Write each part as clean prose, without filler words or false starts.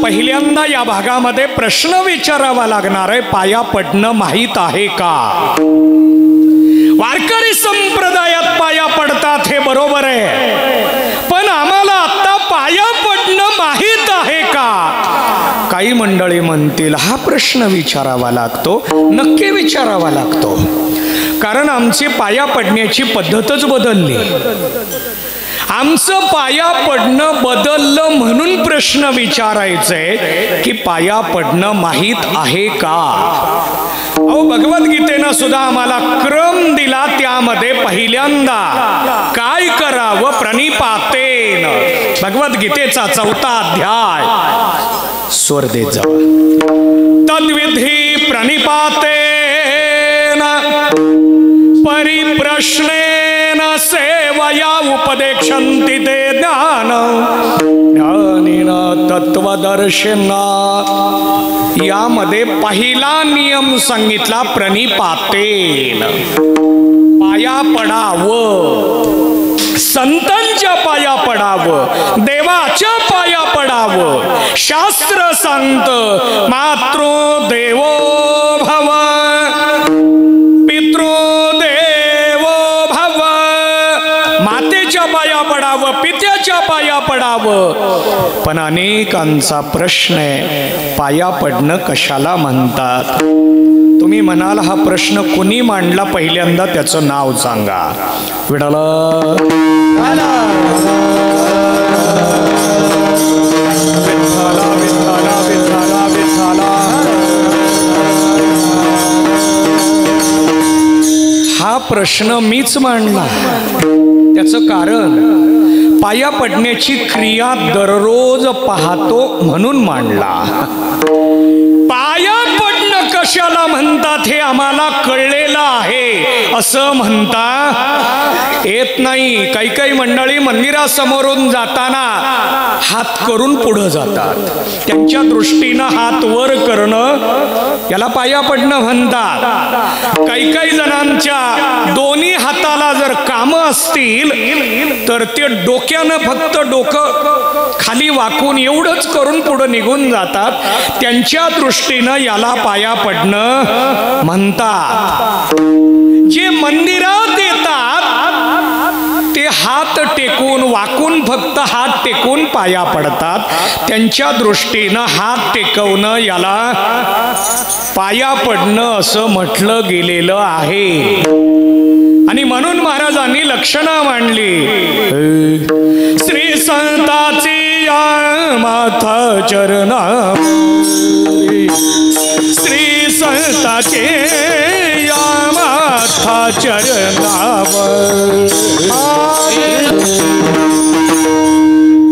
पहिल्यांदा या भागामध्ये प्रश्न विचारावा लागणार आहे, पाया पडणं माहीत आहे का? वारकरी संप्रदायात पाया पडतात हे बरोबर आहे, पण आम्हाला आता पाया पडणं माहीत आहे का? काही मंडळी म्हणतील हा प्रश्न विचारावा लागतो, नक्की विचारावा लागतो, कारण आमची पाया पडण्याची पद्धतच बदलली. आमचं पाया पडणं बदललं म्हणून प्रश्न विचारायचंय की पाया पडणं माहीत आहे का? अहो, भगवद्गीतेनं सुद्धा आम्हाला क्रम दिला, त्यामध्ये पहिल्यांदा काय करावं? प्रणिपातेन. भगवद्गीतेचा 4था अध्याय, स्वर देत जा. तद्विधी प्रणिपातेन परिप्रश्नेन सेवया उपदेक्षन्ति ते ज्ञान ज्ञानिन तत्वदर्शिना. यामध्ये पहिला नियम सांगितला प्रणिपातेन, पाया पडावं, संतांच्या पाया पडावं, देवाच्या पाया पडावं. शास्त्र सांगतं मातृ देवो भव, पितृ देवो भव. मातेच्या पाया पडावं, पित्याच्या पाया पडावं. पण अनेकांचा प्रश्न आहे, पाया पडणं कशाला म्हणतात? तुम्ही म्हणाल हा प्रश्न कोणी मांडला? पहिल्यांदा त्याचं नाव सांगा. विठ्ठल हा प्रश्न मीच मांडला. त्याचं कारण पाया पडण्याची क्रिया दररोज पाहतो म्हणून मांडला. पाया पडणं कशाला म्हणतात हे आम्हाला कळलेलं आहे असं म्हणता येत नाही. काही काही मंडळी मंदिरासमोरून जाताना हात करून पुढे जातात. त्यांच्या दृष्टीनं हात वर करणं याला पाया पडणं म्हणतात. काही काही जणांच्या दोन्ही हाताला जर कामं असतील तर ते डोक्यानं फक्त डोकं खाली वाकून एवढंच करून पुढे निघून जातात. त्यांच्या दृष्टीनं याला पाया पडणं म्हणतात. जे मंदिरात येतात ते हात टेकून वाकून फक्त हात टेकून पाया पडतात. त्यांच्या दृष्टीनं हात टेकवणं याला पाया पडणं असं म्हटलं गेलेलं आहे. आणि म्हणून महाराजांनी लक्षणं मांडली. श्री संताची माथा चरणा, श्री संताचे माथा चरणावर,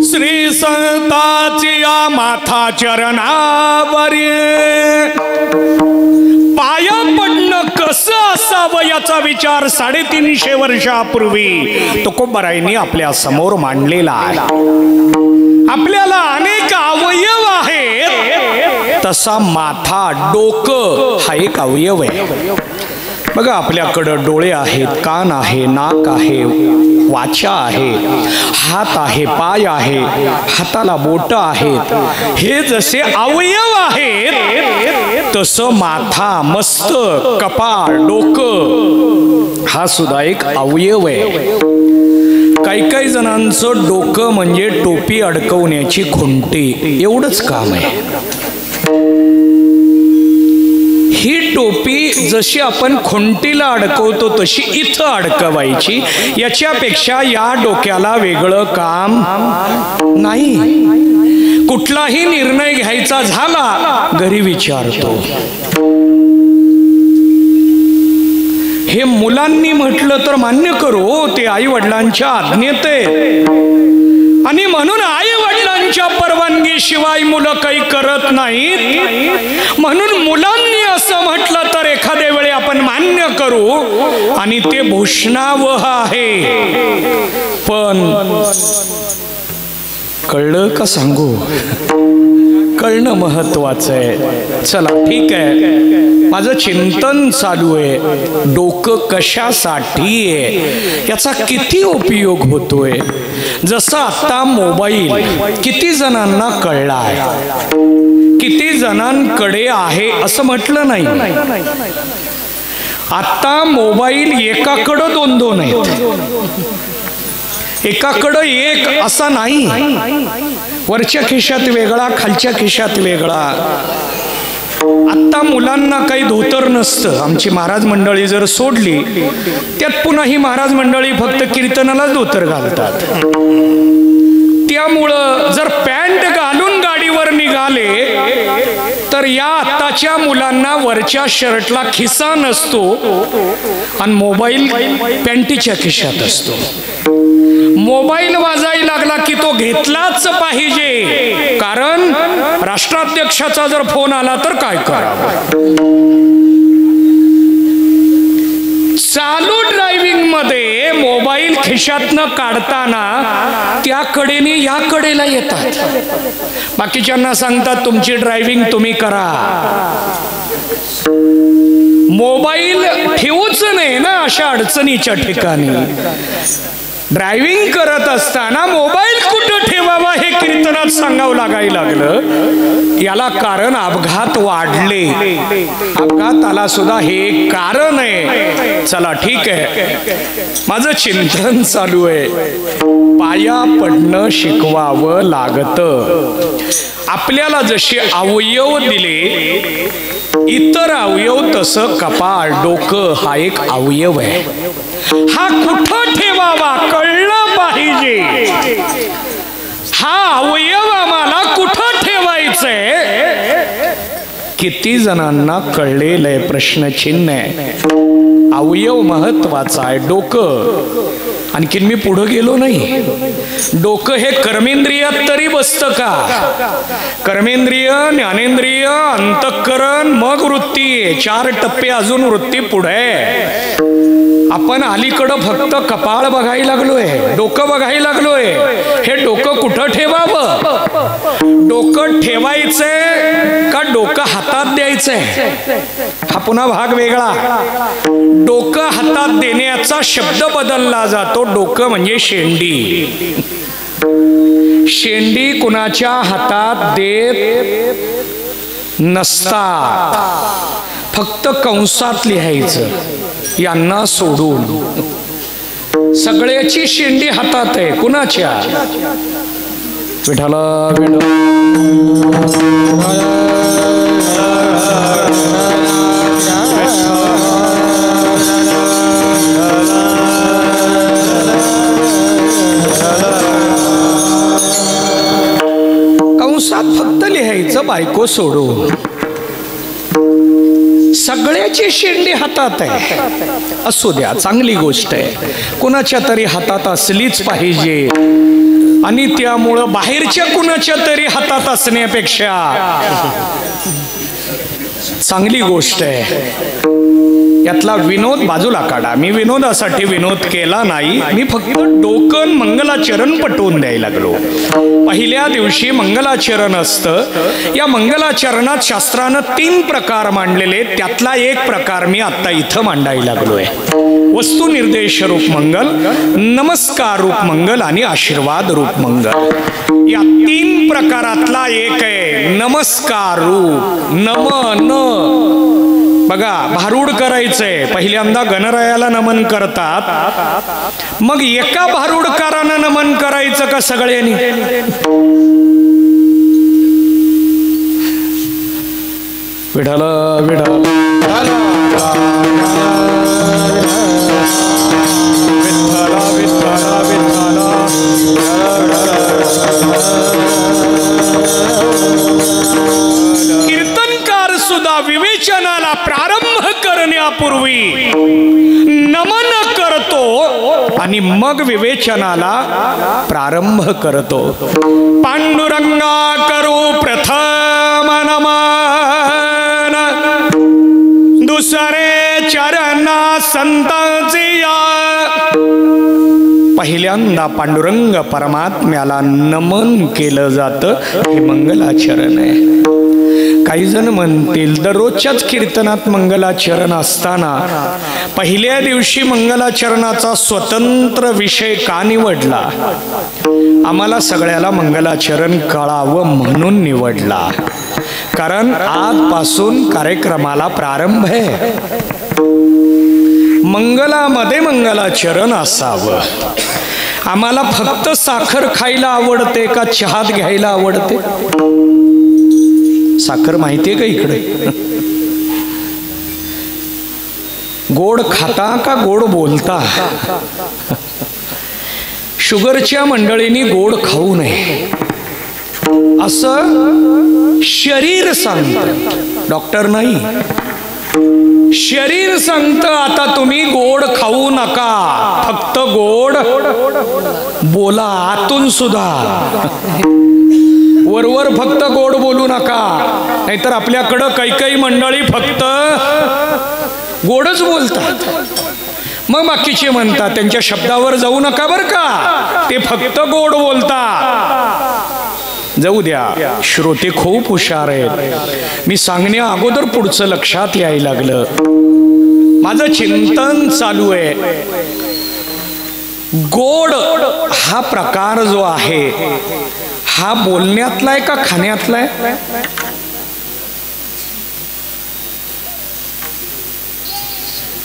श्री संताची माथा चरणावर. पाया पडणं कसं असावं याचा विचार 350 वर्षापूर्वी तुकोबारायांनी आपल्या समोर मांडलेला आहे. आपल्याला अनेक अवयव आहेत, तसा माथा डोकं हा एक अवयव आहे. बघा, आपल्याकडं डोळे आहेत, कान आहे, नाक आहे, वाचा आहे, हात आहे, पाय आहे, हाताला बोट आहेत. हे जसे अवयव आहेत तसं माथा, मस्तक, कपाळ, डोकं हा सुद्धा एक अवयव आहे. काही काही जणांचं डोकं म्हणजे टोपी अडकवण्याची खुंटी, एवढंच काम आहे. ही टोपी जशी आपण खुंटीला अडकवतो तशी इथं अडकवायची. याच्यापेक्षा या डोक्याला वेगळं काम नाही. कुठलाही निर्णय घ्यायचा झाला घरी विचारतो. हे मुलांनी म्हटलं तर मान्य करू, ते आई वडिलांच्या आज्ञेत आहे. आणि म्हणून आई वडिलांच्या परवानगीशिवाय मुलं काही करत नाहीत. म्हणून मुलांनी असं म्हटलं तर एखाद्या वेळी आपण मान्य करू आणि ते भूषणावह आहे. पण कळलं का सांगू? कळणं महत्वाचं आहे. चला ठीक आहे, माझं चिंतन चालू आहे, डोकं कशासाठी आहे, याचा किती उपयोग होतोय. जसं आता मोबाईल किती जणांना कळला आहे, किती जणांकडे आहे असं म्हटलं नाही. आता मोबाईल एकाकडं दोन दोन आहेत, एकाकडं एक असा नाही. वरच्या खिशात वेगळा, खालच्या खिशात वेगळा. आत्ता मुलांना काही धोतर नसतं. आमची महाराज मंडळी जर सोडली त्यात पुन्हा ही महाराज मंडळी फक्त कीर्तनालाच धोतर घालतात. त्यामुळं जर पॅन्ट घालून गाडीवर निघाले तर या आत्ताच्या मुलांना वरच्या शर्टला खिसा नसतो आणि मोबाईल पॅन्टीच्या खिशात असतो. मोबाईल वाजायला लागला की तो घेतलाच पाहिजे, कारण राष्ट्राध्यक्षाचा जर फोन आला तर काय करावं. चालू ड्रायव्हिंग मध्ये मोबाईल खिशातनं काढताना त्याकडेने या कडेला येतात. बाकीच्यांना सांगतात तुमची ड्रायव्हिंग तुम्ही करा. मोबाईल ठेवूच नाही ना अशा अडचणीच्या ठिकाणी. ड्रायव्हिंग करत असताना मोबाईल कुठं ठेवावा हे कीर्तनात सांगावं लागायला लागलं. याला कारण अपघात वाढले. अपघाताला सुद्धा हे कारण आहे. चला ठीक आहे, माझं चिंतन चालू आहे. पाया पडणं शिकवावं लागतं. आपल्याला जसे अवयव दिले इतर अवयव तसं कपाळ, डोकं हा एक अवयव आहे. हा कुठं ठेवावा कळलं पाहिजे. हा अवयव आम्हाला कुठं ठेवायचंय किती जणांना कळलेलं आहे प्रश्नचिन्ह आहे. अवयव महत्वाचा आहे, डोकं. आणखीन मी पुढे गेलो नाही. डोकं हे कर्मेंद्रियात तरी बसतं का? कर्मेंद्रिय, ज्ञानेंद्रिय, अंतःकरण, मग वृत्ती, 4 टप्पे अजून वृत्ती पुढे. आपण अलीकडं फक्त कपाळ बघायला लागलोय, डोकं बघायला लागलोय. हे डोकं कुठं ठेवावं? डोकं ठेवायचंय का डोकं हातात द्यायचंय? हा पुन्हा भाग वेगळा. डोकं हातात देण्याचा शब्द बदलला जातो. डोकं म्हणजे शेंडी. शेंडी कुणाच्या हातात देत नसतात. फक्त कंसात लिहायचं, यांना सोडून. सगळ्याची शेंडी हातात आहे. कुणाच्या? विठाला कंसात फक्त लिहायचं बायको सोडून. सगळ्याची शेंडी हातात आहे. असू द्या, चांगली गोष्ट आहे. कुणाच्या तरी हातात असलीच पाहिजे. आणि त्यामुळं बाहेरच्या कुणाच्या तरी हातात असण्यापेक्षा चांगली गोष्ट आहे. यातला विनोद बाजूला काढा. मी विनोदासाठी विनोद केला नाही. मी फक्त डोकं मंगलाचरण पटवून द्यायला लागलो. पहिल्या दिवशी मंगलाचरण असतं. या मंगलाचरणात शास्त्रानं 3 प्रकार मांडलेले. त्यातला एक प्रकार मी आता इथं मांडायला लागलोय. वस्तुनिर्देश रूप मंगल, नमस्कार रूप मंगल आणि आशीर्वाद रूप मंगल. या 3 प्रकारातला एक आहे नमस्कार रूप. नमन. बघा, भारूड करायचंय. पहिल्यांदा गणरायाला नमन करतात, मग एका भारूडकारानं नमन करायचं का सगळ्यांनी? विठ्ठल विठ्ठल कीर्तनकार सुद्धा विवेचनाला प्रारंभ करण्यापूर्वी नमन करतो आणि मग विवेचनाला प्रारंभ करतो. पांडुरंगा करू प्रथम नमन, दुसरे चरणा संतांची. पहिल्यांदा पांडुरंग परमात्म्याला नमन केलं जातं, हे मंगलाचरण आहे. काही जण म्हणतील दररोजच्याच कीर्तनात मंगलाचरण असताना पहिल्या दिवशी मंगलाचरणाचा स्वतंत्र विषय का निवडला? आम्हाला सगळ्याला मंगलाचरण कळावं म्हणून निवडला. कारण आजपासून कार्यक्रमाला प्रारंभ आहे. मंगलामध्ये मंगलाचरण असावं. आम्हाला फक्त साखर खायला आवडते का चहात घ्यायला आवडते? साखर माहितीये का इकडे? गोड खाता का गोड बोलता? शुगरच्या मंडळींनी गोड खाऊ नये असं शरीर सांगतं, डॉक्टर नाही. शरीर सांगतं आता तुम्ही गोड खाऊ नका, फक्त गोड बोला. आतून सुद्धा वरवर फक्त गोड बोलू नका, नाहीतर आपल्याकडं काही मंडळी फक्त गोडच बोलतात. मग बाकीचे म्हणतात त्यांच्या शब्दावर जाऊ नका बरं का, ते फक्त गोड बोलतात. जाऊ द्या, श्रोते खूप हुशार आहेत. मी सांगण्या अगोदर पुढचं लक्षात यायला लागलं. माझं चिंतन चालू आहे. गोड हा प्रकार जो आहे हा बोलण्यातला आहे का खाण्यातला आहे?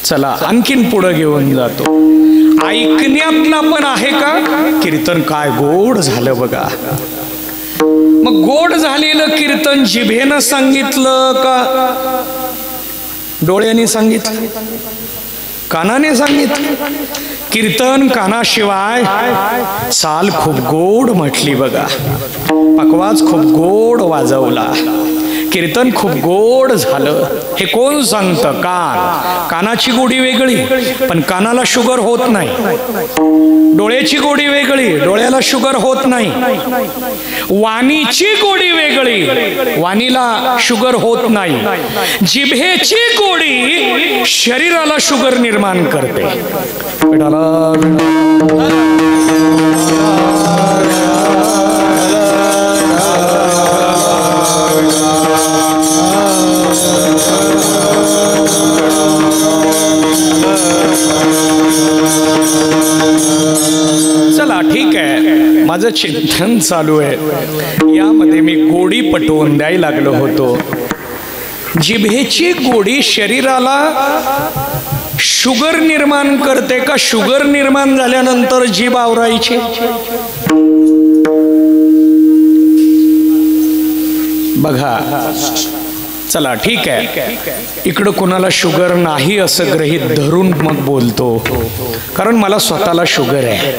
चला आणखीन पुढे घेऊन जातो. ऐकण्यातला पण आहे का? कीर्तन काय गोड झालं बघा. मग गोड झालेलं कीर्तन जिभेनं सांगितलं का डोळ्याने सांगितलं, कानाने सांगितलं? कीर्तन कानाशिवाय चाल खूप गोड म्हटली बघा, पकवाज खूप गोड वाजवला, कीर्तन खूप गोड झालं. हे कोण सांगतं? कान. कानाची गोडी वेगळी, पण कानाला शुगर होत नाही. डोळ्याची गोडी वेगळी, डोळ्याला शुगर होत नाही. वाणीची गोडी वेगळी, वाणीला शुगर होत नाही. जिभेची गोडी शरीराला शुगर निर्माण करते. चला ठीक आहे, माझं चिंतन चालू आहे. यामध्ये मी गोडी पटवून द्यायला लागलो होतो. जिभेची गोडी शरीराला शुगर निर्माण करते का शुगर निर्माण झाल्यानंतर जीभ आवरायची? बघा, चला ठीक आहे, इकडं कोणाला शुगर नाही असं गृहीत धरून मग बोलतो, कारण मला स्वतःला शुगर आहे.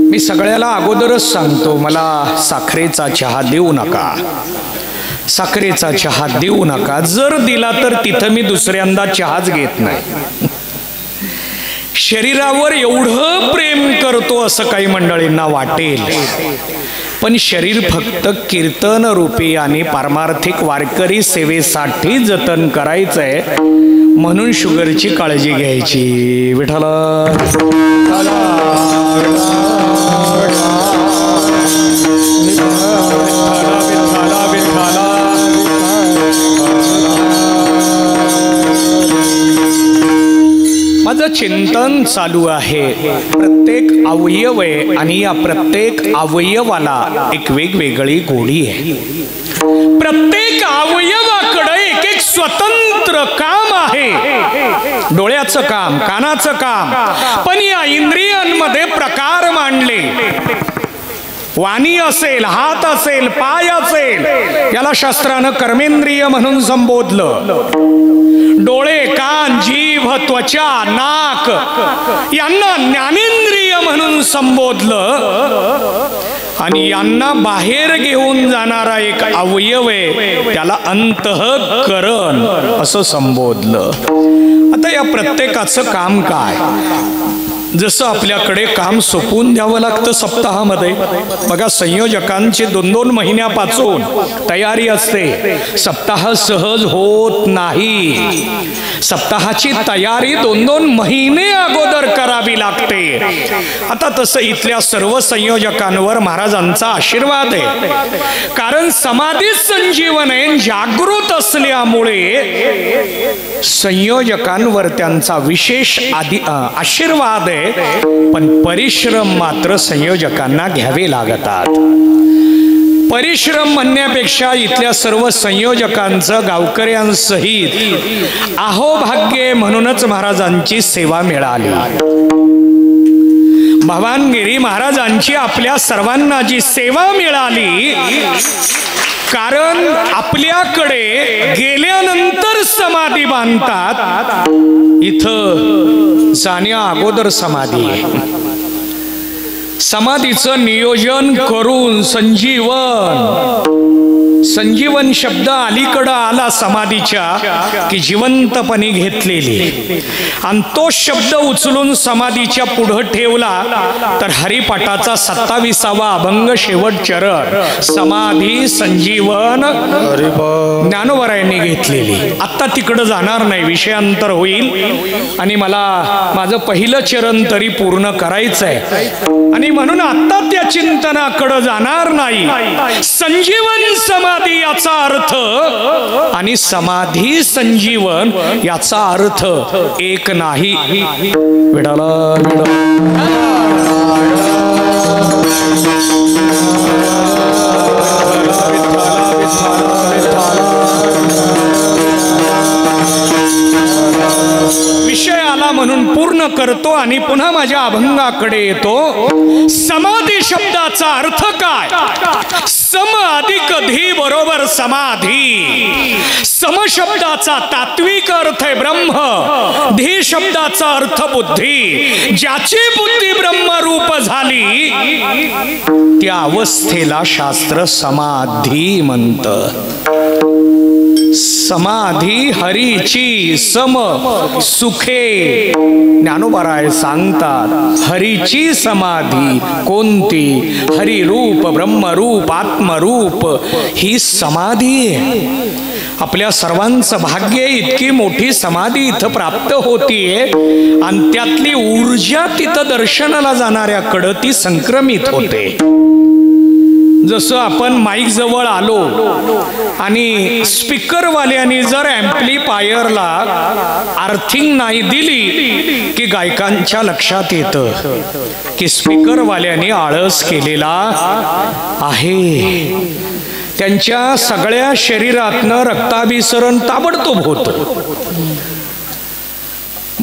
मी सगळ्याला अगोदरच सांगतो, मला साखरेचा चहा देऊ नका, साखरेचा चहा देऊ नका. जर दिला तर तिथं मी दुसऱ्यांदा चहाच घेत नाही. शरीरावर एवढं प्रेम करतो असं काही मंडळींना वाटेल, पण शरीर फक्त कीर्तन रूपी आणि पारमार्थिक वारकरी सेवेसाठी जतन करायचंय, म्हणून शुगरची काळजी घ्यायची. विठ्ठला माझं चिंतन चालू आहे. प्रत्येक अवयव आहे आणि या प्रत्येक अवयवाला एक वेगवेगळी गोडी आहे. प्रत्येक अवयवाकडे एक एक स्वतंत्र काम आहे. डोळ्याचं काम, कानाचं काम, पण या इंद्रियांमध्ये प्रकार मांडले. वाणी असेल, हात असेल, पाय असेल, याला शास्त्रानं कर्मेंद्रिय म्हणून संबोधलं. डोळे, कान, जीभ, त्वचा, नाक यांना ज्ञानेंद्रिय म्हणून संबोधलं. आणि यांना बाहेर घेऊन जाणारा एक अवयव आहे, त्याला अंतःकरण असं संबोधलं. आता या प्रत्येकाचं काम काय? जसं आपल्याकडे काम सोपवून द्यावं लागतं सप्ताहामध्ये, बघा संयोजकांची 2-2 महिन्यापासून तयारी असते. सप्ताह सहज होत नाही. सप्ताहाची तयारी 2-2 महिने अगोदर करावी लागते. आता तसं इथल्या सर्व संयोजकांवर महाराजांचा आशीर्वाद आहे, कारण समाधी संजीवन आहे. जागृत असल्यामुळे संयोजकांवर त्यांचा विशेष आशीर्वाद आहे. पण परिश्रम मात्र संयोजकांना घ्यावे लागतात. परिश्रम म्हणण्यापेक्षा इथल्या सर्व संयोजकांचं गावकऱ्यांसहित अहोभाग्य म्हणूनच महाराजांची सेवा मिळाली. भवानगिरी महाराजांची आपल्या सर्वांना जी सेवा मिळाली, कारण आपल्याकडे गेल्यानंतर समाधी बांधतात, इथं जाण्या अगोदर समाधी आहे. समाधीचं नियोजन करून संजीवन शब्द अलीकडं आला समाधीच्या की जिवंतपणे घेतलेली, आणि तो शब्द उचलून समाधीच्या पुढं ठेवला तर हरिपाठाचा 27वा अभंग शेवट चरण समाधी संजीवन ज्ञानोबरायांनी घेतलेली. आत्ता तिकडं जाणार नाही, विषयांतर होईल, आणि मला माझं पहिलं चरण तरी पूर्ण करायचंय, आणि म्हणून आत्ता त्या चिंतनाकडं जाणार नाही. संजीवन समाधी याचा अर्थ आणि समाधी संजीवन याचा अर्थ एक नाही. विडाला विषय आला म्हणून पूर्ण करतो आणि पुन्हा माझ्या अभंगाकडे येतो. समाधी शब्दाचा अर्थ काय? सम अधिक धी बरोबर समाधी. सम शब्दाचा तात्विक अर्थ आहे ब्रह्म. धी शब्दाचा अर्थ बुद्धी. ज्याची बुद्धी ब्रह्मरूप झाली त्या अवस्थेला शास्त्र समाधी म्हणतं. समाधी हरीची सम सुखे. ज्ञानोबराय सांगतात हरीची समाधी कोणती? हरिरूप ब्रह्मरूप आत्मरूप ही समाधी आहे. आपल्या सर्वांचं भाग्य इतकी मोठी समाधी इथं प्राप्त होतीये, आणि त्यातली ऊर्जा तिथं दर्शनाला जाणाऱ्याकडं ती संक्रमित होते. जसं आपण माईक जवळ आलो आणि स्पीकरवाल्याने जर ॲम्प्लिफायरला अर्थिंग नाही दिली की गायकांच्या लक्षात येतं की स्पीकरवाल्याने आळस केलेला आहे. त्यांच्या सगळ्या शरीरातनं रक्ताभिसरण ताबडतोब होतं.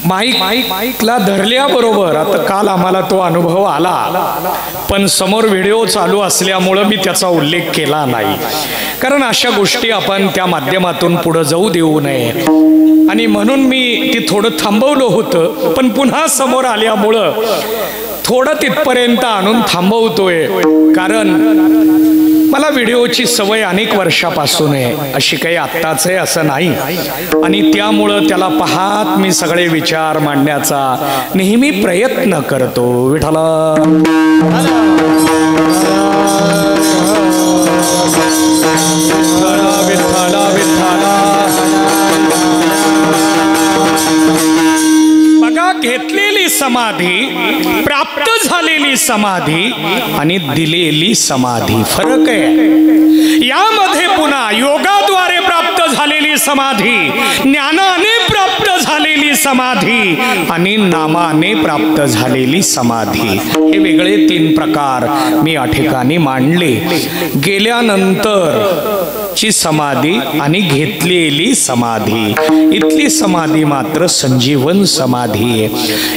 माईकला धरल्याबरोबर, आता काल आम्हाला तो अनुभव आला, पण समोर व्हिडिओ चालू असल्यामुळं मी त्याचा उल्लेख केला नाही, कारण अशा गोष्टी आपण त्या माध्यमातून पुढे जाऊ देऊ नये, आणि म्हणून मी ती थोडं थांबवलं होतं. पण पुन्हा समोर आल्यामुळं थोडं तिथपर्यंत आणून थांबवतोय, कारण मला व्हिडिओची सवय अनेक वर्षापासून आहे, अशी काही आत्ताच आहे असं नाही, आणि त्यामुळं त्याला पाहत मी सगळे विचार मांडण्याचा नेहमी प्रयत्न करतो. विठ्ठला विठ्ठला विठ्ठला. बघा, घेतलेली समाधी, प्राप्त झालेली समाधी आणि दिलेली समाधी फरक आहे. यामध्ये पुन्हा योगाद्वारे प्राप्त झालेली समाधी, ज्ञानाने प्राप्त झालेली समाधी आणि नामाने प्राप्त झालेली समाधी, हे वेगळे 3 प्रकार मी या ठिकाणी मांडले. गेल्यानंतर ची समाधी आणि घेतलेली समाधी. इथली समाधी मात्र संजीवन समाधी आहे.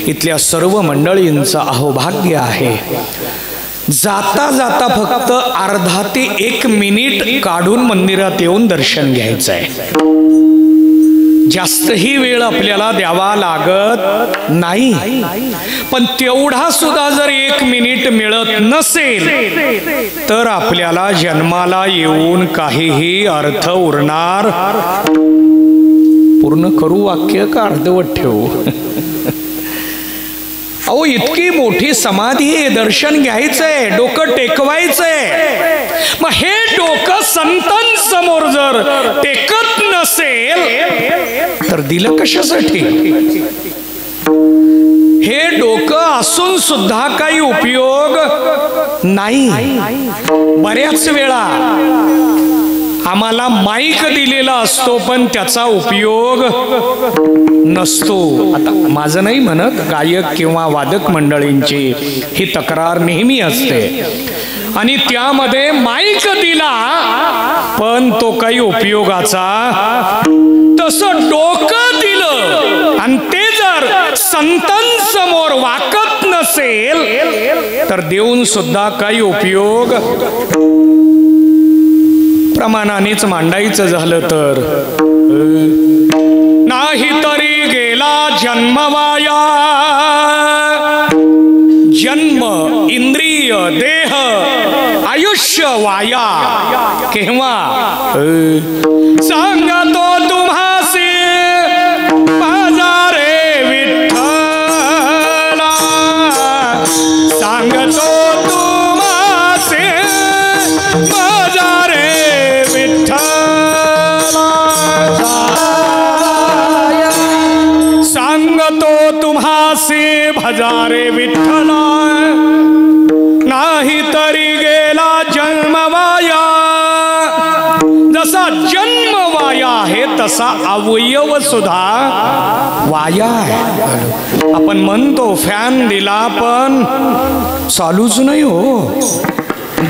इथल्या सर्व मंडळींचं अहोभाग्य आहे. जाता जाता फक्त अर्धा ते 1 मिनिट काढून मंदिरात येऊन दर्शन घ्यायचं आहे. जास्तही वेळ आपल्याला द्यावा लागत नाही, पण तेवढा सुद्धा जर 1 मिनिट मिळत नसेल तर आपल्याला जन्माला येऊन काहीही अर्थ उरणार. पूर्ण करू वाक्य का अर्धवट ठेवू? अहो इतकी मोठी समाधी आहे, दर्शन घ्यायचंय, डोकं टेकवायचंय. मग हे डोकं संतांसमोर जर टेकत नसेल तर दिलं कशासाठी? हे डोकं असून सुद्धा काही उपयोग नाही. बऱ्याच वेळा आम्हाला माईक दिलेला असतो पण त्याचा उपयोग नसतो. आता माझं नाही म्हणत, गायक किंवा वादक मंडळींची ही तक्रार नेहमी असते. आणि त्यामध्ये माईक दिला पण तो काही उपयोगाचा. तसं डोकं दिलं आणि ते जर संतांसमोर वाकत नसेल तर देऊन सुद्धा काही उपयोग. प्रमाणानेच मांडायचं झालं तर नाही तरी गेला जन्म वाया. जन्म, इंद्रिय, देह, आयुष्य वाया केव्हा? सांगतो तुम्हासी माझा रे विठ्ठला, सांगतो तुम्हासी माझा रे विठ्ठला, सांगतो तुम्हासी भजारे विठ्ठला. नाही तरी गेला जन्म वाया. जसा जन्म वाया आहे तसा अवयव सुद्धा वाया आहे. आपण म्हणतो फॅन दिला पण चालूच नाही हो.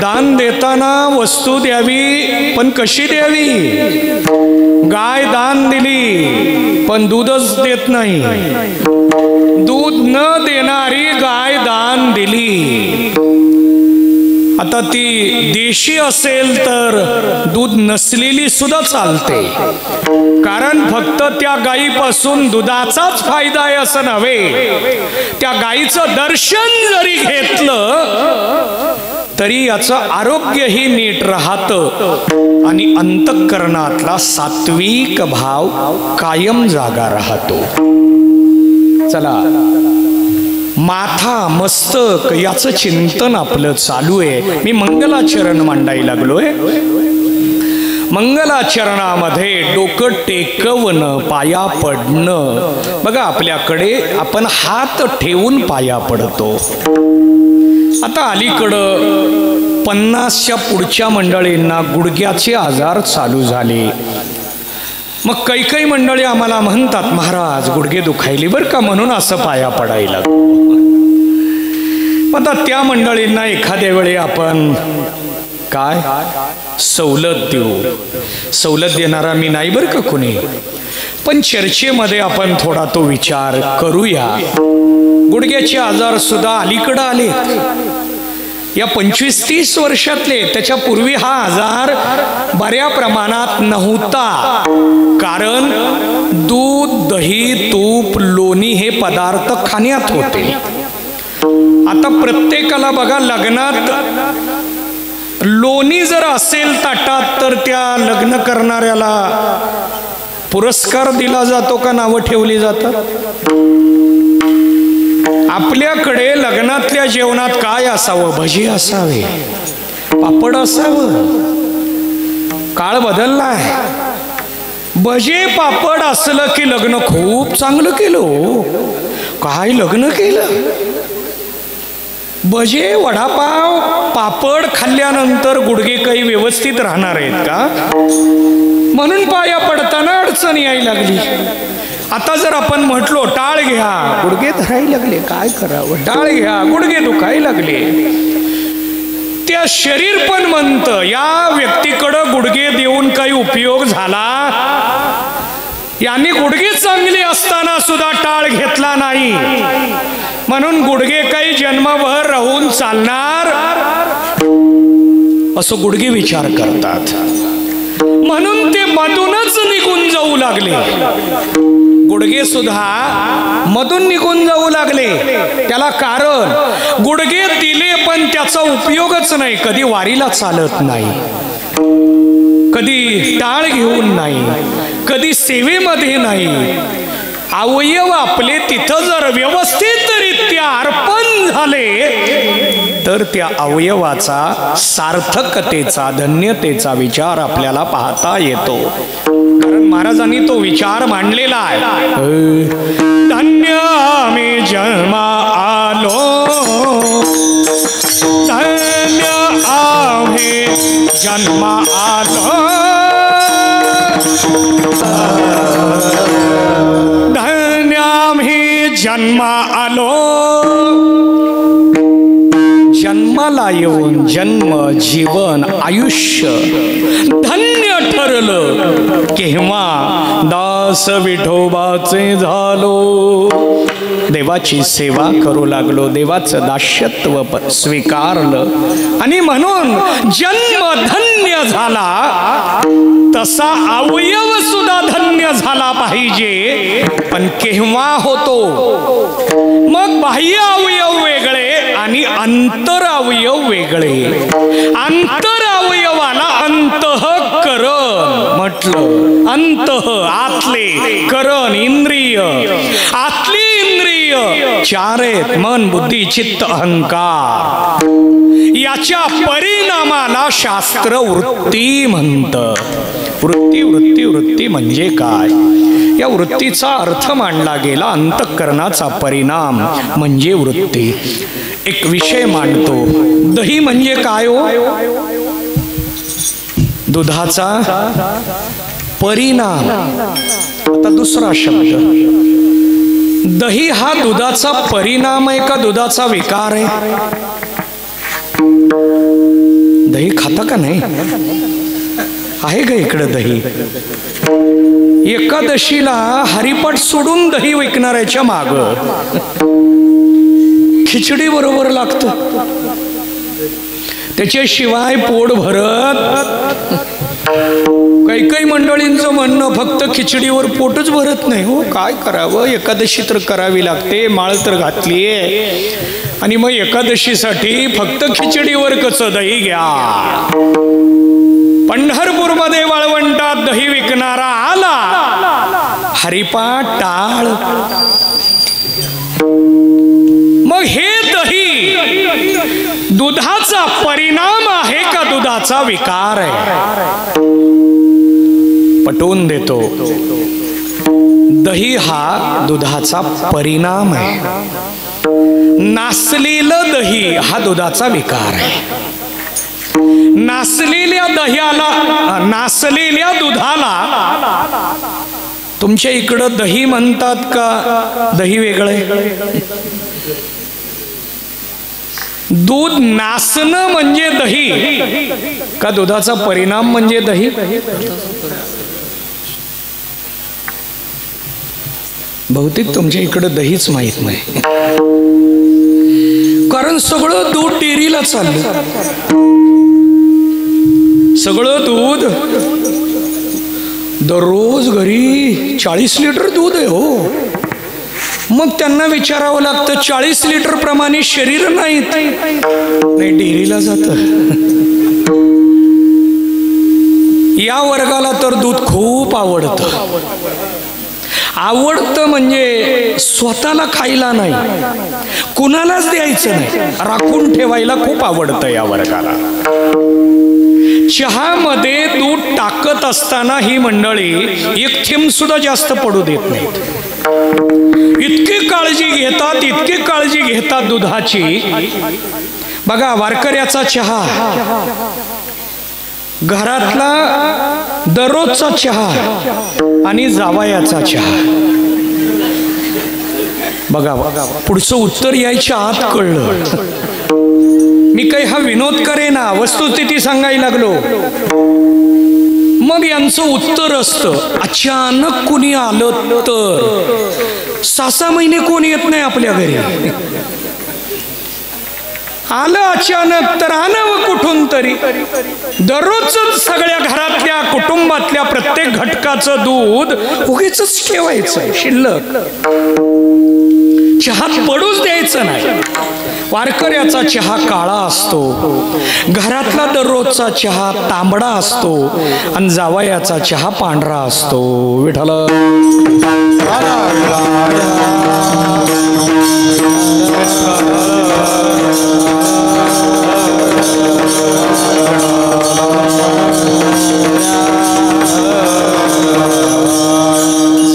दान देताना वस्तू द्यावी पण कशी द्यावी? गाय दान दिली पण दूधच देत नाही. दूध न देणारी गाय दान दिली. आता ती देशी असेल तर दूध नसलेली सुद्धा चालते, कारण फक्त त्या गायीपासून दुधाचाच फायदा आहे असं नव्हे. त्या गायीचं दर्शन जरी घेतलं तरी याचं आरोग्यही नीट राहतं आणि अंतःकरणातला सात्विक भाव कायम जागा राहतो. चला, माथा मस्तक याचं चिंतन आपलं चालू आहे. मी मंगलाचरण मांडायला लागलोय. मंगलाचरणामध्ये डोकं टेकवणं, पाया पडणं. बघा, आपल्याकडे आपण हात ठेवून पाया पडतो. आता अलीकडं 50च्या पुढच्या मंडळींना गुडघ्याचे आजार चालू झाले. मग काही मंडळी आम्हाला म्हणतात, महाराज गुडघे दुखायले बरं का, म्हणून असं पाया पडायला. आता त्या मंडळींना एखाद्या वेळी आपण काय सवलत देऊ. सवलत देणारा मी नाही बरं का कोणी, पण चर्चेमध्ये आपण थोडा तो विचार करूया. गुडघ्याचे आजार सुद्धा अलीकडं आले. या 25-30 वर्षातले. त्याच्या पूर्वी हा आजार बऱ्या प्रमाणात नव्हता, कारण दूध, दही, तूप, लोणी हे पदार्थ खाण्यात होते. आता प्रत्येकाला बघा, लग्नात लोणी जर असेल ताटात तर त्या लग्न करणाऱ्याला पुरस्कार दिला जातो का नावं ठेवली जातात? आपल्याकडे लग्नातल्या जेवणात काय असावं? भजी असावे, पापड असावं. काळ बदललाय. भजे पापड असलं की लग्न खूप चांगलं केलं. काय लग्न केलं? भजे, वडापाव, पापड खाल्ल्यानंतर गुडघे काही व्यवस्थित राहणार आहेत का? म्हणून पाया पडताना अडचण यायला लागली. आता जर आपण म्हटलो टाळ घ्या, गुडघे धरायला लागले. काय करावं? टाळ घ्या, गुडघे दुखायला लागले. त्या शरीर पण म्हणतं, या व्यक्तीकडं गुडघे देऊन काही उपयोग झाला? यांनी गुडघे चांगले असताना सुद्धा टाळ घेतला नाही, म्हणून गुडघे काही जन्मभर राहून चालणार असं गुडघे विचार करतात. म्हणून ते मधूनच निघून जाऊ लागले. गुडघे सुद्धा मधून निघून जाऊ लागले. त्याला कारण, गुडघे दिले पण त्याचा उपयोगच नाही. कधी वारीला चालत नाही, कधी टाळ घेऊन नाही, कधी सेवेमध्ये नाही. अवयव आपले तिथं जर व्यवस्थितरित्या अर्पण झाले तर त्या अवयवाचा सार्थकतेचा धन्यतेचा विचार आपल्याला पाहता येतो. कारण महाराजांनी तो विचार मांडलेला आहे. धन्य मी जन्मा आलो, धन्य आम्ही जन्मा आलो, धन्य आम्ही जन्मा आलो. जन्माला येऊन जन्म जीवन आयुष्य धन्य ठरलं केव्हा दास विठोबाचे झालो. देवाची सेवा करू लागलो, देवाचं दास्यत्व स्वीकारलं आणि म्हणून जन्म धन्य झाला. तसा अवयव सुद्धा धन्य झाला पाहिजे. पण केव्हा होतो? मग बाह्य अवयव वेगळे आणि अंतर अवयव वेगळे. अंतर अवयवाला अंतःकरण म्हटलं. अंतः आतले, करण इंद्रिय. आतली इंद्रिय चार आहेत: मन बुद्धी चित्त अहंकार. याच्या परिणामाला शास्त्र वृत्ती म्हणतं. वृत्ती वृत्ती वृत्ती म्हणजे काय? या वृत्तीचा अर्थ मांडला गेला. अंतःकरणाचा परिणाम म्हणजे वृत्ती. एक विषय मांडतो. दही म्हणजे काय हो? दुधाचा परिणाम. आता दुसरा शब्द, दही हा दुधाचा परिणाम आहे का दुधाचा विकार आहे? दही खाता का नाही? आहे का इकडं दही? एकादशीला हरिपाठ सोडून दही विकणाऱ्याच्या माग खिचडी बरोबर लागतं. त्याच्याशिवाय पोट भरत. काही काही मंडळींचं म्हणणं फक्त खिचडीवर पोटच भरत नाही हो. काय करावं? एकादशी तर करावी लागते, माळ तर घातलीये आणि मग एकादशीसाठी फक्त खिचडीवर कसं दही घ्या. पंढरपूरमध्ये वाळवंटात दही विकणारा आला, हरिपाठ टाळ. मग हे दही दुधाचा परिणाम आहे का दुधाचा विकार आहे? पटवून देतो. दही हा दुधाचा परिणाम आहे. नासलेलं दही हा दुधाचा विकार आहे. नासलेल्या दह्याला, नासलेल्या दुधाला तुमच्या इकडं दही म्हणतात का दही वेगळे? दूध नासणं म्हणजे दही का दुधाचा परिणाम म्हणजे दही? बहुतेक तुमच्या इकडं दहीच माहित नाही. कारण सगळं दूध डेअरीला चाललं. सगळं दूध दररोज घरी 40 लिटर दूध आहे हो. मग त्यांना विचारावं लागतं 40 लिटर प्रमाणे शरीर नाही डेअरीला जातं. या वर्गाला तर दूध खूप आवडतं. आवडतं म्हणजे स्वतःला खायला नाही, कुणालाच द्यायचं नाही, राखून ठेवायला खूप आवडतं या वर्गाला. चहामध्ये दूध टाकत असताना ही मंडळी एक थेंब सुद्धा जास्त पडू देत नाहीत. इतकी काळजी घेतात, इतकी काळजी घेतात दुधाची. बघा, वारकऱ्याचा चहा, घरातला दररोजचा चहा आणि जावयाचा चहा. बघा, पुढचं उत्तर यायच्या आत कळलं. मी काही हा विनोद करेना, वस्तुस्थिती सांगायला लागलो. मग यांचं उत्तर असतं, अचानक कुणी आलं तर. 6-6 महिने कोणी येत नाही आपल्या घरी. आलं अचानक तर आणावं कुठून तरी. दररोजच सगळ्या घरातल्या कुटुंबातल्या प्रत्येक घटकाचं दूध उगीच ठेवायचं शिल्लक, चहात पडूच द्यायचं नाही. वारकऱ्याचा चहा काळा असतो, घरातला दररोजचा चहा तांबडा असतो आणि जावयाचा चहा पांढरा असतो. विठ्ठल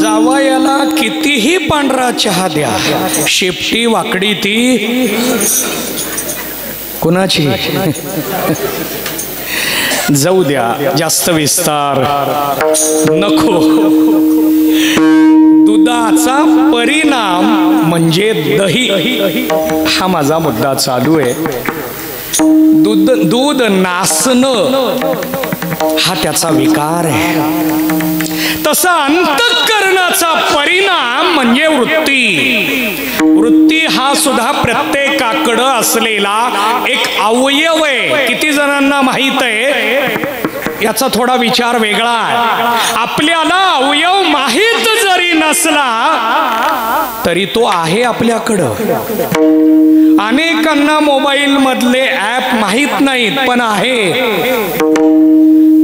जावयाला कितीही पांढरा चहा द्या, शेपटी वाकडी ती कुणाची? जाऊ द्या, जास्त विस्तार नको. दुधाचा परिणाम म्हणजे दही, हा माझा मुद्दा चालू आहे. दूध नासणं हा त्याचा विकार आहे. तसा अंतःकरणाचा परिणाम म्हणजे वृत्ती हा सुद्धा प्रत्येकाकडं असलेला एक अवयव आहे. किती जणांना माहित आहे? याचा थोडा विचार वेगळा आहे. आपल्याला अवयव माहित जरी नसला तरी तो आहे आपल्याकडं. अनेकांना मोबाईल मधले ऍप माहित नाहीत पण आहे.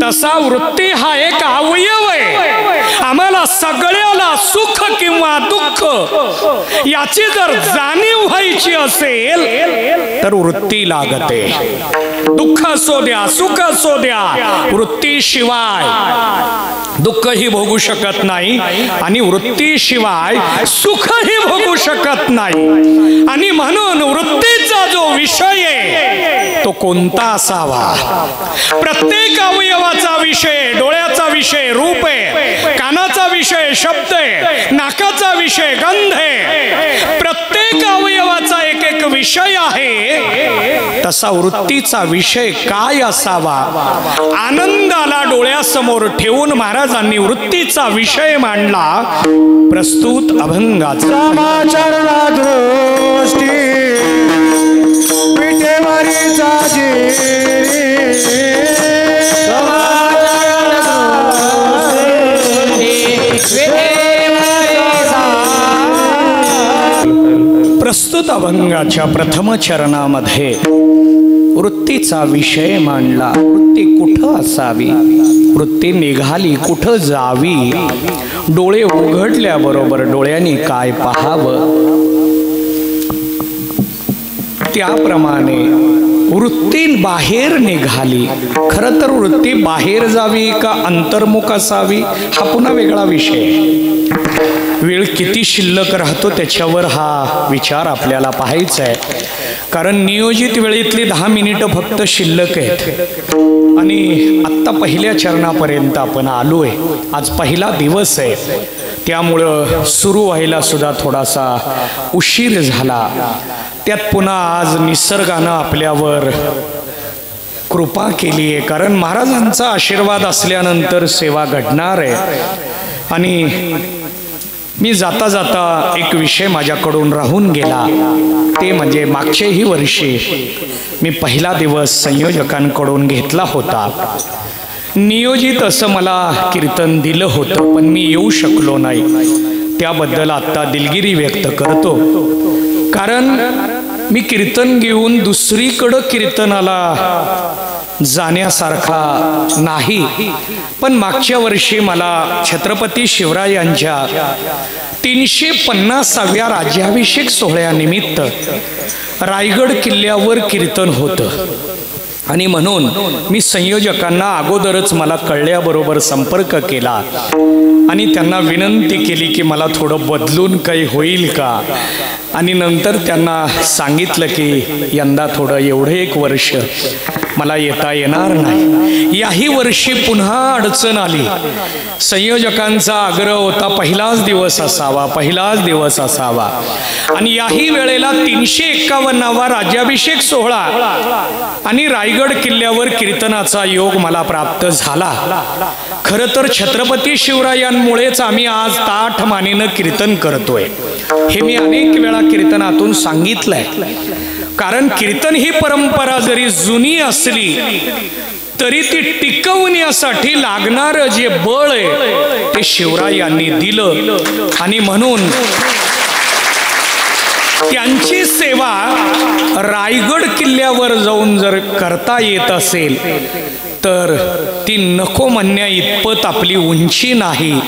तसा वृत्ती हा एक अवयव आहे. आम्हाला सगळ्याला सुख किंवा दुःख याची जर जाणीव व्हायची असेल तर वृत्ती लागते. दुःख असो द्या, सुख असो द्या, वृत्तीशिवाय दुःखही भोगू शकत नाही आणि वृत्तीशिवाय सुखही भोगू शकत नाही. आणि म्हणून वृत्तीचा जो विषय आहे तो कोणता असावा? प्रत्येक अवयवाचा विषय, डोळ्याचा विषय रूप आहे, कानाचा विषय शब्द आहे, नाकाचा विषय गंध आहे. प्रत्येक अवयवाचा एक एक विषय आहे. तसा वृत्तीचा विषय काय असावा? आनंदाला डोळ्यासमोर ठेवून महाराजांनी वृत्तीचा विषय मांडला. प्रस्तुत अभंगाचा समाचरणा दृष्टी विठेवरीचा प्रस्तुत अभंगाच्या प्रथम चरणामध्ये वृत्तीचा विषय मांडला. वृत्ती कुठं असावी? वृत्ती निघाली कुठं जावी? डोळे उघडल्याबरोबर डोळ्यांनी काय पाहावं? त्याप्रमाणे वृत्ती बाहेर निघाली. खरं तर वृत्ती बाहेर जावी का अंतर्मुख असावी हा पुन्हा वेगळा विषय. वेळ किती शिल्लक राहतो त्याच्यावर हा विचार आपल्याला पाहायचा आहे. कारण नियोजित वेळेतली 10 मिनिटं फक्त शिल्लक आहेत आणि आत्ता पहिल्या चरणापर्यंत आपण आलोय. आज पहिला दिवस आहे त्यामुळं सुरू व्हायला सुद्धा थोडासा उशीर झाला. त्यात पुन्हा आज निसर्गानं आपल्यावर कृपा केली आहे. कारण महाराजांचा आशीर्वाद असल्यानंतर सेवा घडणार आहे. आणि मी जाता जाता एक विषय माझ्याकडून राहून गेला. ते म्हणजे मागच्याही वर्षी मी पहिला दिवस संयोजकांकडून घेतला होता. नियोजित असं मला कीर्तन दिलं होतं पण मी येऊ शकलो नाही. त्याबद्दल आत्ता दिलगिरी व्यक्त करतो. कारण मी कीर्तन घेऊन दुसरीकडं कीर्तनाला जाण्यासारखा नाही. पण मागच्या वर्षी मला छत्रपती शिवरायांच्या 350व्या राज्याभिषेक सोहळ्यानिमित्त रायगड किल्ल्यावर कीर्तन होतं. आणि म्हणून मी संयोजकांना अगोदरच मला कळल्याबरोबर संपर्क केला आणि त्यांना विनंती केली की मला थोडं बदलून काही होईल का. आणि नंतर त्यांना सांगितलं की यंदा थोडं एवढं एक वर्ष मला येता येणार नाही. याही वर्षी पुन्हा अडचण आली. संयोजकांचा आग्रह होता पहिलाच दिवस असावा, पहिलाच दिवस असावा. आणि याही वेळेला 351वा राज्याभिषेक सोहळा आणि रायगड किल्ल्यावर कीर्तनाचा योग मला प्राप्त झाला. खरं तर छत्रपती शिवरायांमुळेच आम्ही आज ताठ मानेनं कीर्तन करतोय. हे मी अनेक वेळा कीर्तनातून सांगितलंय. कारण कीर्तन ही परंपरा जरी जुनी असली तरी ती टिकवण्यासाठी लागणारं जे बळ आहे ते शिवरायांनी दिलं. आणि म्हणून त्यांची सेवा रायगड किल्ल्यावर जाऊन जर करता येत असेल तर ती नको म्हणण्या इतपत आपली उंची नाही,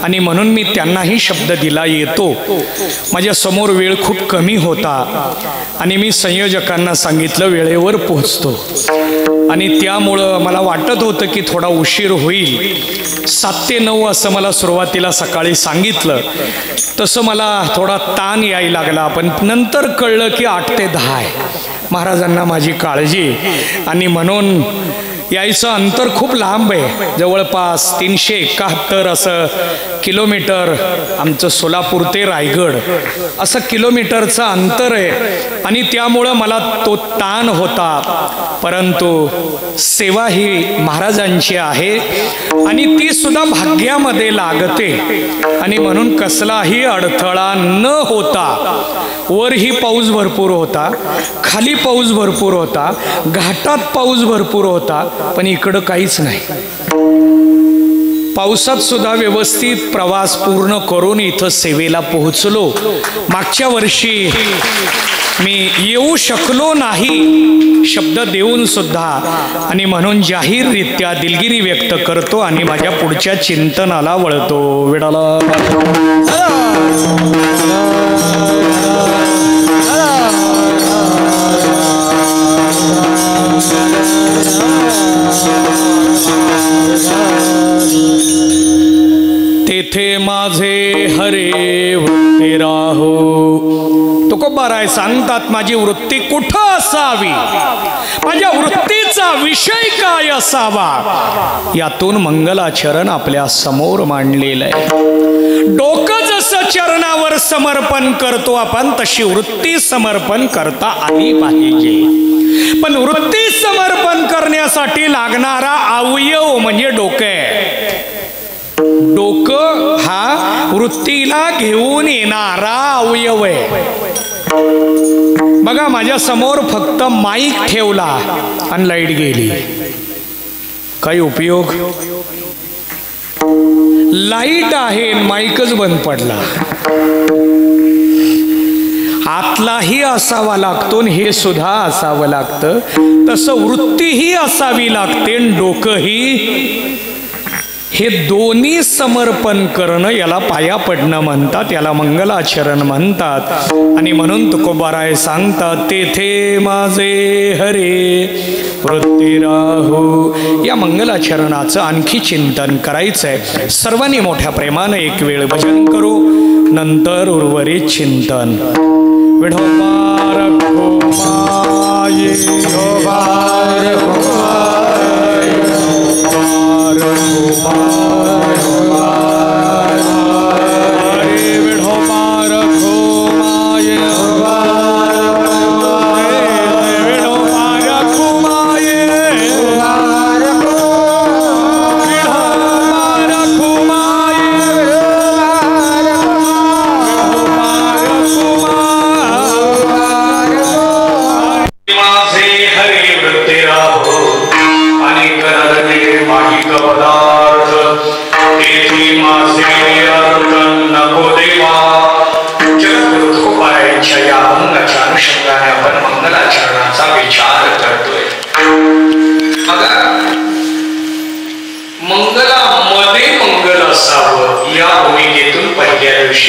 आणि म्हणून मी त्यांनाही शब्द दिला येतो. माझ्या समोर वेळ खूप कमी होता आणि मी संयोजकांना सांगितलं वेळेवर पोहोचतो, आणि त्यामुळं मला वाटत होतं की थोडा उशीर होईल. 7 ते 9 असं मला सुरुवातीला सकाळी सांगितलं. तसं मला थोडा ताण यायला लागला, पण नंतर कळलं की 8 ते 10 आहे. महाराजांना माझी काळजी, आणि म्हणून यायचं अंतर खूप लांब आहे, जवळपास 371 असं किलोमीटर. आमचं सोलापूर ते रायगड असं किलोमीटरचं अंतर आहे, आणि त्यामुळं मला तो ताण होता. परंतु सेवा ही महाराजांची आहे आणि ती सुद्धा भाग्यामध्ये लागते, आणि म्हणून कसलाही अडथळा न होता. वरही पाऊस भरपूर होता, खाली पाऊस भरपूर होता, घाटात पाऊस भरपूर होता, पण इकडं काहीच नाही. पावसात सुद्धा व्यवस्थित प्रवास पूर्ण करून इथं सेवेला पोहोचलो. मागच्या वर्षी मी येऊ शकलो नाही शब्द देऊन सुद्धा, आणि म्हणून जाहीररित्या दिलगिरी व्यक्त करतो आणि माझ्या पुढच्या चिंतनाला वळतो. विडाला तेथे माझे हरे वृत्ती राहो. तुकोबाराय सांगतात माझी वृत्ती कुठं असावी, माझ्या वृत्तीचा विषय काय असावा, यातून मंगलाचरण आपल्या समोर मांडलेलं आहे. डोकं जसं चरणावर समर्पण करतो आपण, तशी वृत्ती समर्पण करता आली पाहिजे. पण वृत्ती समर्पण करण्यासाठी लागणारा अवयव म्हणजे डोकं आहे. डोकं हा वृत्तीला घेऊन येणारा अवयव आहे. बघा माझ्या समोर फक्त माईक ठेवला आणि लाईट गेली, काही उपयोग? लाईट आहे, माईकच बंद पडला. आतलाही असावा लागतो, हे सुद्धा असावं लागतं. तसं वृत्तीही असावी लागते, डोकंही. हे दोन्ही समर्पण करणं याला पाया पडणं म्हणतात, याला मंगलाचरण म्हणतात. आणि म्हणून तुकोबाराय सांगतात तेथे माझे हरे वृत्ती राहो. या मंगलाचरणाचं आणखी चिंतन करायचंय. सर्वांनी मोठ्या प्रेमानं एक वेळ भजन करू, नंतर उर्वरित चिंतन. विठोबा रखो माये, विठोबा रखो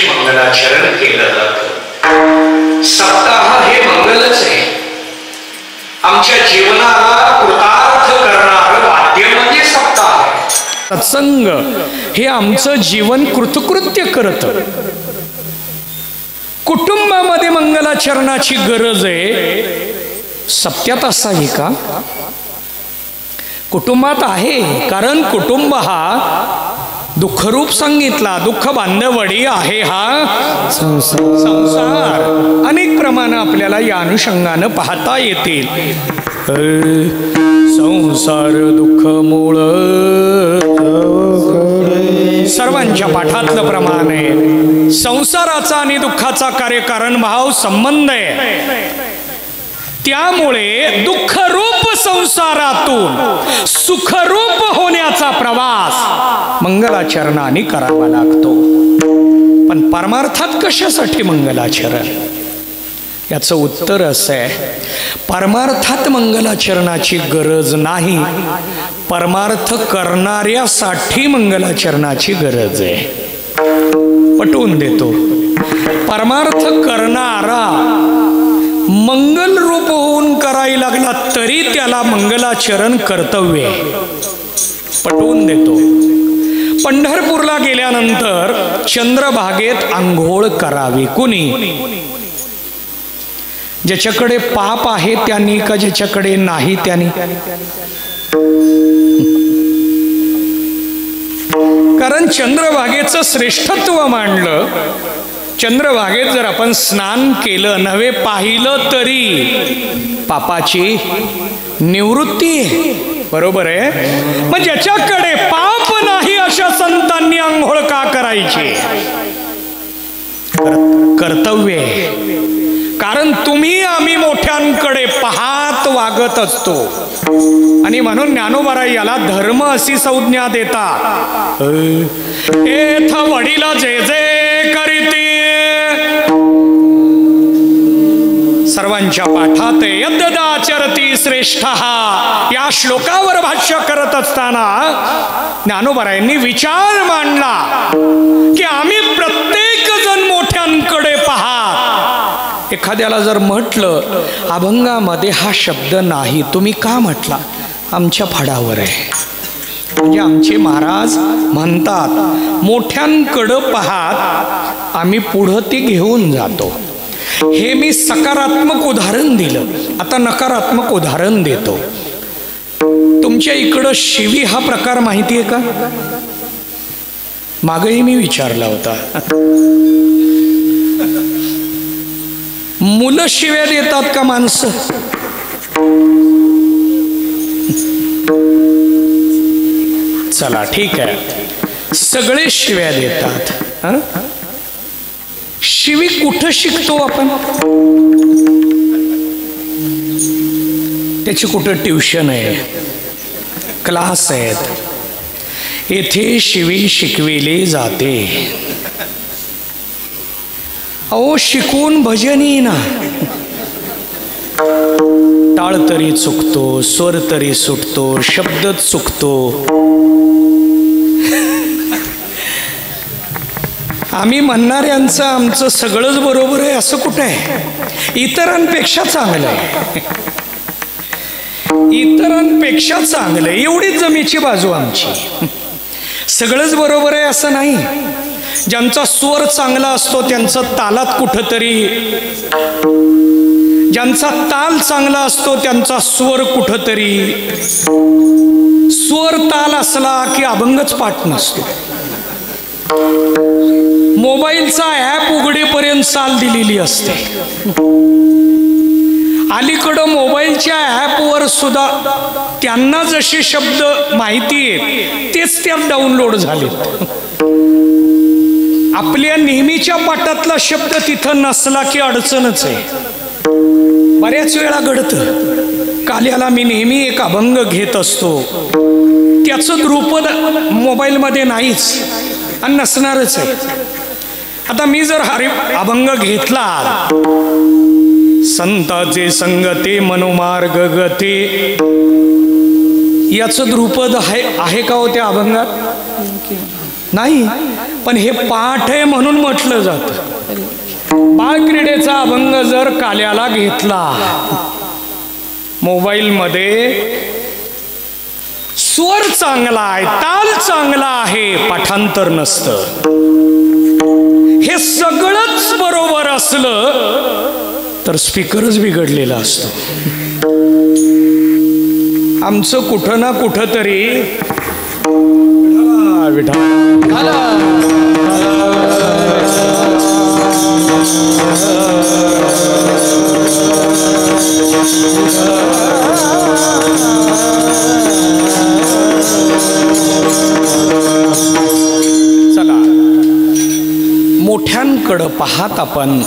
मंगलाचरण केलं जातं. सप्ताह हे मंगलच आहे. आमच्या जीवनाला कृतार्थ करणारं वाद्य म्हणजे सप्ताह. सत्संग हे आमचं जीवन कृतकृत्य करतं. कुटुंबामध्ये मंगलाचरणाची गरज आहे. सत्यात असावी का? कुटुंबात आहे, कारण कुटुंब हा दुःखरूप सांगितला. दुःख बांधवडी आहे हा संसार. अनेक प्रमाणे आपल्याला या अनुषंगानं पाहता येतील. संसार दुःख मूळ सर्वांच्या पाठातलं प्रमाण आहे. संसाराचा आणि दुःखाचा कार्यकारण भाव संबंध आहे. त्यामुळे दुःखरूप संसारातून सुखरूप होण्याचा प्रवास मंगलाचरणाने करावा लागतो. पण परमार्थात कशासाठी मंगलाचरण? याचं उत्तर असं आहे, परमार्थात मंगलाचरणाची गरज नाही, परमार्थ करणाऱ्यासाठी मंगलाचरणाची गरज आहे. पटवून देतो. परमार्थ करणारा मंगल रूप होऊन करायला लागला तरी त्याला मंगलाचरण कर्तव्य आहे. पटवून देतो. पंढरपूरला गेल्यानंतर चंद्रभागेत आंघोळ करावी. कुणी? ज्याच्याकडे पाप आहे त्यांनी का ज्याच्याकडे नाही त्यांनी? कारण चंद्रभागेचं श्रेष्ठत्व मांडलं. चंद्रभागेत जर आपण स्नान केलं नव्हे पाहिलं तरी पापाची निवृत्ती आहे. बरोबर आहे. मग ज्याच्याकडे पाप नाही अशा संतांनी आंघोळ का करायची? कर्तव्य आहे. कारण तुम्ही आम्ही मोठ्यांकडे पाहात वागत असतो आणि म्हणून ज्ञानोबा याला धर्म अशी संज्ञा देतात. एथ वडील जे जे करीती, सर्वांच्या पाठात यद्दाचरती श्रेष्ठ या श्लोकावर भाष्य करत असताना ज्ञानोबारायांनी विचार मांडला की आम्ही प्रत्येक जण मोठ्यांकडे पाहात. एखाद्याला जर म्हटलं अभंगामध्ये हा शब्द नाही, तुम्ही का म्हटला? आमच्या फडावर आहे. म्हणजे आमचे महाराज म्हणतात मोठ्यांकडं पाहात आम्ही पुढं ती घेऊन जातो. हे मी सकारात्मक उदाहरण दिलं. आता नकारात्मक उदाहरण देतो. तुमच्या इकडं शिवी हा प्रकार माहिती आहे का? मागही मी विचारला होता. मुलं शिव्या देतात का माणसं? चला ठीक आहे, सगळे शिव्या देतात. शिवी कुठं शिकतो आपण? त्याची कुठं ट्युशन आहे, क्लास आहेत, येथे शिवी शिकविली जाते. अहो शिकवून भजनी ना, टाळ तरी चुकतो, स्वर तरी सुटतो, शब्दच चुकतो. आम्ही म्हणणाऱ्यांचं आमचं सगळंच बरोबर आहे असं कुठं आहे? इतरांपेक्षा चांगलं आहे, इतरांपेक्षा चांगलं आहे, एवढीच जमेची बाजू आमची. सगळंच बरोबर आहे असं नाही. ज्यांचा स्वर चांगला असतो त्यांचं तालात कुठंतरी, ज्यांचा ताल चांगला असतो त्यांचा स्वर कुठंतरी, स्वर ताल असला की अभंगच पाठ नसतो. मोबाईलचा ॲप उघडेपर्यंत चाल दिलेली असते. अलीकडं मोबाईलच्या ॲपवर सुद्धा त्यांना जसे शब्द माहिती आहेत तेच त्यात डाउनलोड झाले. आपल्या नेहमीच्या पाठातला शब्द तिथं नसला की अडचणच आहे. बऱ्याच वेळा घडतं. काल्याला मी नेहमी एक अभंग घेत असतो, त्याचं द्रुपद मोबाईलमध्ये नाहीच आणि नसणारच आहे. आता मी जर अभंग घेतला, संताचे संगते मनोमार्ग गते, याचं द्रुपद आहे का हो त्या अभंगात? नाही. पण हे पाठ आहे म्हणून म्हटलं जातं. बाळक्रीडेचा अभंग जर काल्याला घेतला मोबाईलमध्ये, स्वर चांगला आहे, ताल चांगला आहे, पाठांतर नसतं. हे सगळंच बरोबर असलं तर स्पीकरच बिघडलेला असतो. आमचं कुठं ना कुठं तरी चला, मोठ्यांकडं पाहत आपण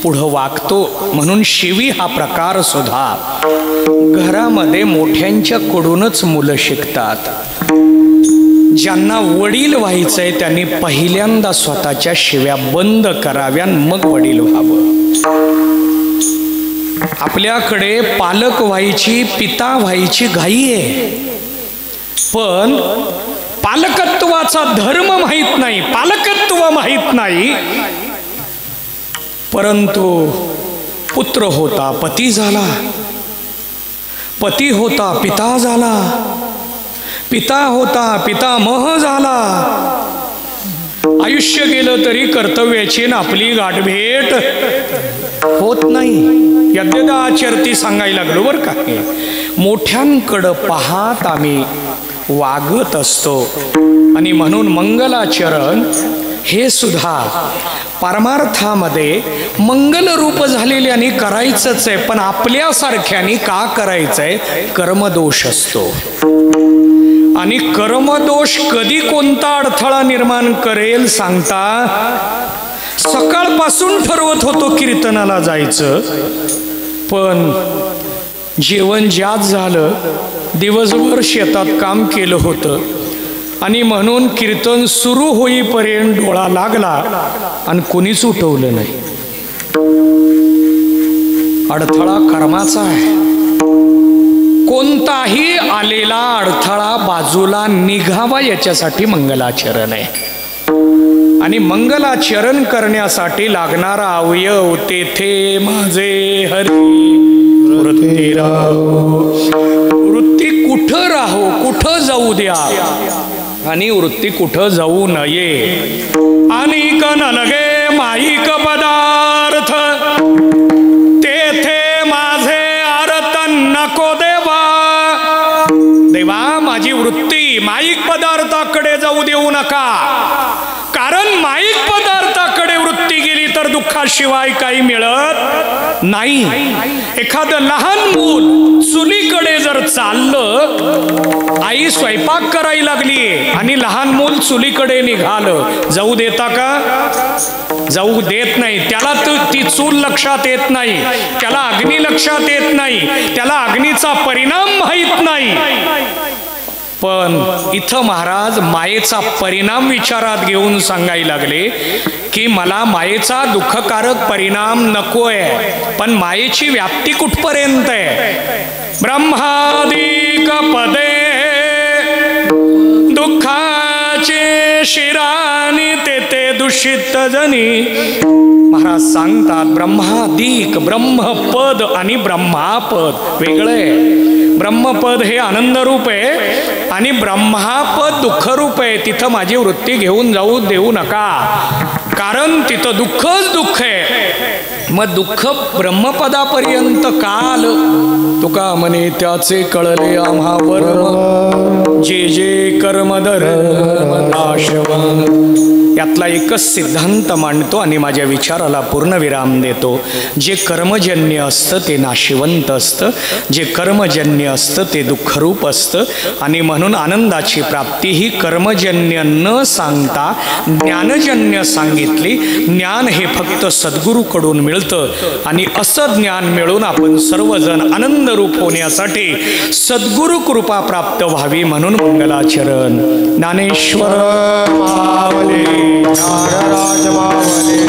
पुढं वागतो. म्हणून शिवी हा प्रकार सुद्धा घरामध्ये मोठ्यांच्याकडूनच मुलं शिकतात. ज्यांना वडील व्हायचंय त्यांनी पहिल्यांदा स्वतःच्या शिव्या बंद कराव्या, मग वडील व्हावं. आपल्याकडे पालक व्हायची, पिता व्हायची घाई आहे, पण पालकत्वाचा धर्म माहीत नाही, पालकत्व माहीत नाही. परंतु पुत्र होता पती झाला, पती होता पिता झाला, पिता होता पितामह झाला. आयुष्य गेलं तरी कर्तव्याची ना आपली गाठभेट होत नाही. यद्यदाचरती सांगायला लागलो बरं का. मोठ्यांकडं पाहत आम्ही वागत असतो आणि म्हणून मंगलाचरण हे सुद्धा परमार्थामध्ये मंगल रूप झालेल्याने करायचंच आहे, पण आपल्यासारख्याने का करायचंय? कर्मदोष असतो. आणि कर्मदोष कधी कोणता अडथळा निर्माण करेल सांगता? सकाळपासून ठरवत होतो कीर्तनाला जायचं, पण जेवण जास्त झालं, दिवसभर शेतात काम केलं होतं आणि म्हणून कीर्तन सुरू होईपर्यंत डोळा लागला आणि कोणीच उठवलं नाही. अडथळा कर्माचा आहे. कोणताही आलेला अडथळा बाजूला निघावा याच्यासाठी मंगलाचरण आहे. आणि मंगलाचरण करण्यासाठी लागणारा अवयव तेथे माझे हरी वृत्ती राहो. वृत्ती कुठं राहो, कुठं जाऊ द्या, आणि वृत्ती कुठं जाऊ नये. आणि न लगे माईक पदार्थ तेथे माझे आरतन नको देवा. देवा माझी वृत्ती माईक पदार्थाकडे जाऊ देऊ नका, कारण माईक पदार्थाकडे वृत्ती गेली तर दुःखाशिवाय काही मिळत नाही. एखादं लहान मूल चुलीकडे जर चाललं, आई स्वयंपाक करायला लागली आणि लहान मूल चुलीकडे निघालं, जाऊ देता का? जाऊ देत नाही. त्याला ती चूल लक्षात येत नाही, त्याला अग्नी लक्षात येत नाही, त्याला अग्नीचा परिणाम माहित नाही. पण इथं महाराज मायेचा परिणाम विचारात घेऊन सांगायला लागले की मला मायेचा दुःखकारक परिणाम नकोय, पण मायेची व्याप्ती कुठपर्यंत आहे? ब्रह्मादिक पदे दुःखाचे शिरानी तेथे दूषित जनी. महाराज सांगतात ब्रह्मादिक, ब्रह्मपद आणि ब्रह्मापद वेगळं आहे. ब्रह्मपद हे आनंद रूप आहे आणि ब्रह्मापद दुःख रूप आहे. तिथं माझी वृत्ती घेऊन जाऊ देऊ नका, कारण तिथं दुःखच दुःख आहे. मग दुःख ब्रह्मपदापर्यंत का आलं? तुका म्हणे त्याचे कळले आम्हा वर्म, जे जे कर्म धर्म नाशवान. यातला एकच सिद्धांत मांडतो आणि माझ्या विचाराला पूर्णविराम देतो. जे कर्मजन्य असतं ते नाशिवंत असतं, जे कर्मजन्य असतं ते दुःखरूप असतं. आणि म्हणून आनंदाची प्राप्ती ही कर्मजन्य न सांगता ज्ञानजन्य सांगितली. ज्ञान हे फक्त सद्गुरूकडून मिळतं आणि असं ज्ञान मिळून आपण सर्वजण आनंदरूप होण्यासाठी सद्गुरु कृपा प्राप्त व्हावी म्हणून मंगलाचरण. ज्ञानेश्वर मावले, राज मावले,